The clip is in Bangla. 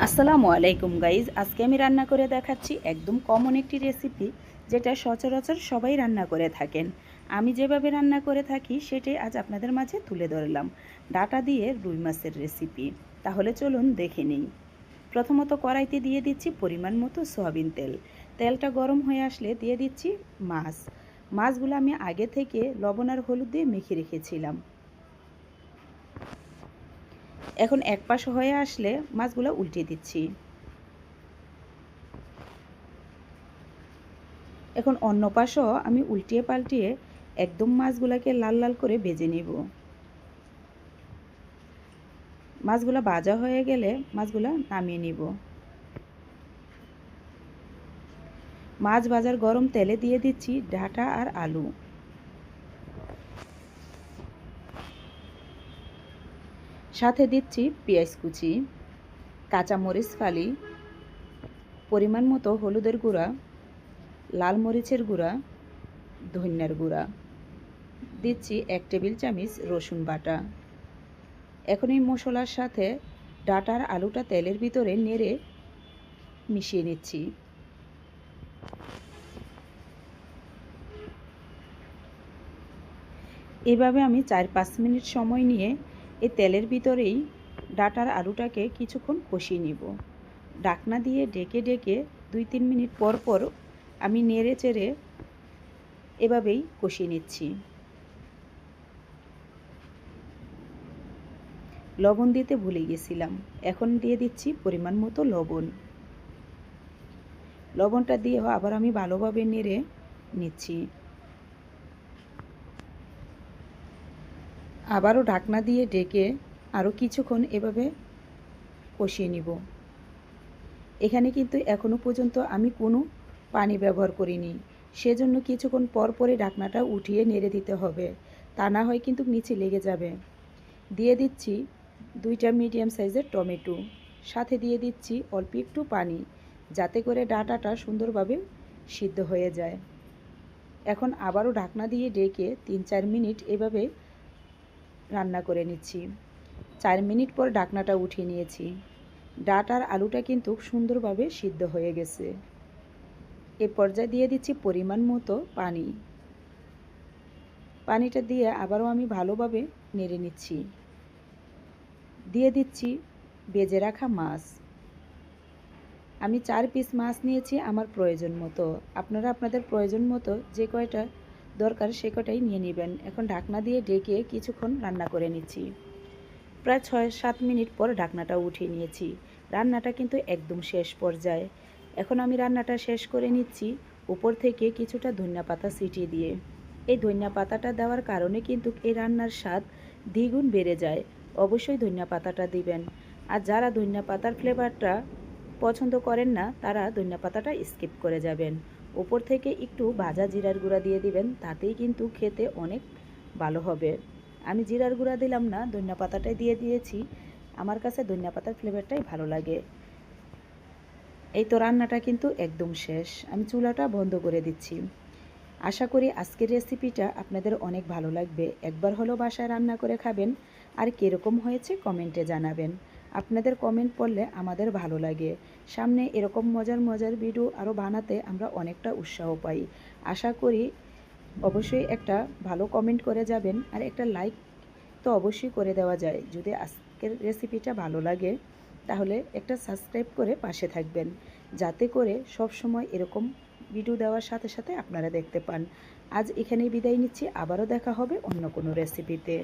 আসসালামু আলাইকুম গাইজ। আজকে আমি রান্না করে দেখাচ্ছি একদম কমন একটি রেসিপি, যেটা সচরাচর সবাই রান্না করে থাকেন। আমি যেভাবে রান্না করে থাকি সেটাই আজ আপনাদের মাঝে তুলে ধরলাম। ডাটা দিয়ে রুই মাছের রেসিপি। তাহলে চলুন দেখে নিই। প্রথমত কড়াইতে দিয়ে দিচ্ছি পরিমাণ মতো সয়াবিন তেল। তেলটা গরম হয়ে আসলে দিয়ে দিচ্ছি মাছগুলো আমি আগে থেকে লবণ আর হলুদ দিয়ে মেখে রেখেছিলাম। এখন এক পাশ হয়ে আসলে মাছগুলো উল্টে দিচ্ছি। এখন অন্য পাশও আমি উল্টিয়ে পাল্টিয়ে একদম মাছগুলোকে লাল লাল করে ভেজে নেব। মাছগুলো ভাজা হয়ে গেলে মাছগুলো নামিয়ে নিব। মাছ ভাজার গরম তেলে দিয়ে দিচ্ছি ডাঁটা আর আলু। সাথে দিচ্ছি পেঁয়াজ কুচি, কাঁচামরিচ ফালি, পরিমাণ মতো হলুদের গুঁড়া, লাল মরিচের গুঁড়া, ধনিয়ার গুঁড়া, দিচ্ছি 1 টেবিল চামচ রসুন বাটা। এখন এই মশলার সাথে ডাঁটার আলুটা তেলের ভিতরে নেড়ে মিশিয়ে নিচ্ছি। এভাবে আমি 4-5 মিনিট সময় নিয়ে এই তেলের ভিতরেই ডাঁটার আলুটাকে কিছুক্ষণ কষিয়ে নিব। ঢাকনা দিয়ে ঢেকে ঢেকে 2-3 মিনিট পর পর আমি নেড়ে চেড়ে এভাবেই কষিয়ে নিচ্ছি। লবণ দিতে ভুলে গেছিলাম, এখন দিয়ে দিচ্ছি পরিমাণ মতো লবণ। লবণটা দিয়ে আবার আমি ভালোভাবে নেড়ে নিচ্ছি। আবারও ঢাকনা দিয়ে ঢেকে আরও কিছুক্ষণ এভাবে কষিয়ে নিব। এখানে কিন্তু এখনও পর্যন্ত আমি কোনো পানি ব্যবহার করিনি, সেজন্য কিছুক্ষণ পর পরে ঢাকনাটা উঠিয়ে নেড়ে দিতে হবে, তা না হয় কিন্তু নিচে লেগে যাবে। দিয়ে দিচ্ছি 2টা মিডিয়াম সাইজের টমেটো, সাথে দিয়ে দিচ্ছি অল্প একটু পানি, যাতে করে ডাঁটাটা সুন্দরভাবে সিদ্ধ হয়ে যায়। এখন আবারও ঢাকনা দিয়ে ঢেকে 3-4 মিনিট এভাবে রান্না করে নিচ্ছি। 4 মিনিট পর ঢাকনাটা উঠিয়ে নিয়েছি। ডাঁটার আলুটা কিন্তু সুন্দরভাবে সিদ্ধ হয়ে গেছে। এ পর্যায়ে দিয়ে দিচ্ছি পরিমাণ মতো পানি। পানিটা দিয়ে আবারও আমি ভালোভাবে নেড়ে নিচ্ছি। দিয়ে দিচ্ছি ভেজে রাখা মাছ। আমি 4 পিস মাছ নিয়েছি আমার প্রয়োজন মতো। আপনারা আপনাদের প্রয়োজন মতো যে কয়টা দরকার সে কয়টাই নিয়ে নেবেন। এখন ঢাকনা দিয়ে ঢেকে কিছুক্ষণ রান্না করে নিচ্ছি। প্রায় 6-7 মিনিট পর ঢাকনাটা উঠিয়ে নিয়েছি। রান্নাটা কিন্তু একদম শেষ পর্যায়ে। এখন আমি রান্নাটা শেষ করে নিচ্ছি উপর থেকে কিছুটা ধনিয়া পাতা ছিটিয়ে দিয়ে। এই ধনিয়া পাতাটা দেওয়ার কারণে কিন্তু এই রান্নার স্বাদ দ্বিগুণ বেড়ে যায়। অবশ্যই ধনিয়া পাতাটা দিবেন। আর যারা ধনিয়া পাতার ফ্লেভারটা পছন্দ করেন না, তারা ধনিয়া পাতাটা স্কিপ করে যাবেন। উপর থেকে একটু ভাজা জিরার গুঁড়া দিয়ে দিবেন, তাতেই কিন্তু খেতে অনেক ভালো হবে। আমি জিরার গুঁড়া দিলাম না, ধনিয়া পাতাটাই দিয়ে দিয়েছি। আমার কাছে ধনিয়া পাতার ফ্লেভারটাই ভালো লাগে। এই তো রান্নাটা কিন্তু একদম শেষ। আমি চুলাটা বন্ধ করে দিচ্ছি। আশা করি আজকের রেসিপিটা আপনাদের অনেক ভালো লাগবে। একবার হলেও বাসায় রান্না করে খাবেন, আর কীরকম হয়েছে কমেন্টে জানাবেন। আপনাদের কমেন্ট পড়লে আমাদের ভালো লাগে। সামনে এরকম মজার মজার ভিডিও আরও বানাতে আমরা অনেকটা উৎসাহ পাই। আশা করি অবশ্যই একটা ভালো কমেন্ট করে যাবেন, আর একটা লাইক তো অবশ্যই করে দেওয়া যায়। যদি আজকের রেসিপিটা ভালো লাগে তাহলে একটা সাবস্ক্রাইব করে পাশে থাকবেন, যাতে করে সব সময় এরকম ভিডিও দেওয়ার সাথে সাথে আপনারা দেখতে পান। আজ এখানেই বিদায় নিচ্ছি, আবারও দেখা হবে অন্য কোনো রেসিপিতে।